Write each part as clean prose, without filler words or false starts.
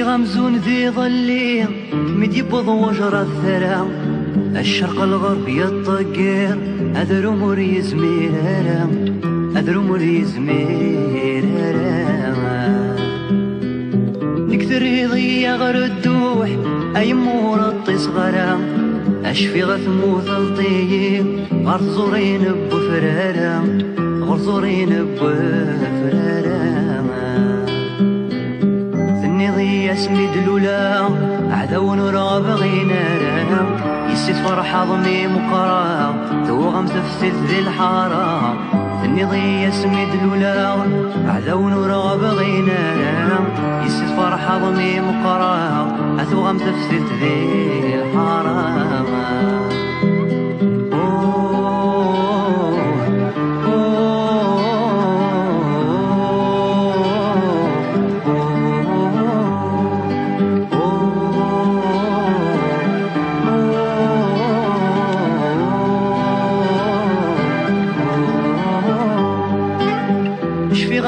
في غمزون ذي ظلي مد يبض وجر الثرى الشرق الغرب يطقر أذر مري زميرا أذر مري زميرا نكثر يضيع غير الدوح أي مرطي صغرا أشفي غثمو ثلطي غرط زورين بفرارا غرط زورين بفرارا اسمي دلولا عدو نرغب غينارا يسيت فرح عظمي مقرا توغم تفسد ذي الحارة النضي اسمي دلولا عدو نرغب غينارا يسيت فرح عظمي مقرا توغم تفسد ذي الحارة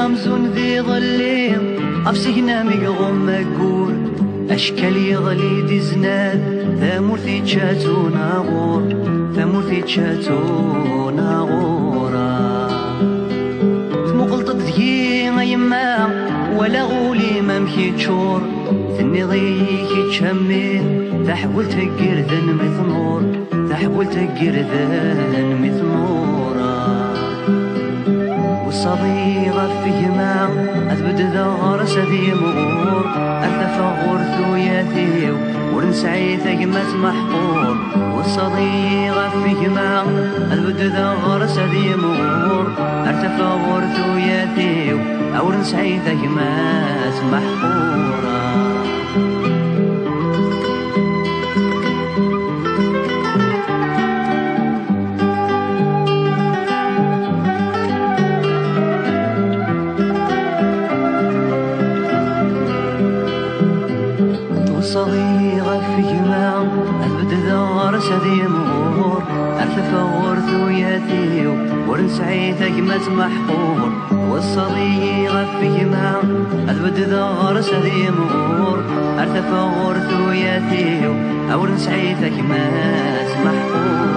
غمزون ذي ظلي أفسقنا ميغوم مقور أشكال يغلي دي زناد ثامورثي تشاتو ناغور ثامورثي تشاتو ناغورا تمقلطت ذي غيما ولا غولي ممكي تشور ثني ضيكي تشمي تحول تقر ذن مثنور تحول تقر ذن مثنورا صديقة في جماع أثبت ذغر سذي مغور أثفغور ثوياتيو ورنسعي ثقمة محقور والصديقة في جماع أثبت ذغر سذي مغور أرتفغور ثوياتيو أو رنسعي ثقمة محقورة صغيرة في جماع أثبت ذغر سذي مغور أرتفغور ثوياتيو ورنسعي ثقمة محقور والصغيرة في جماع أثبت ذغر سذي مغور أرتفغور ثوياتيو أو رنسعي ثقمة محقور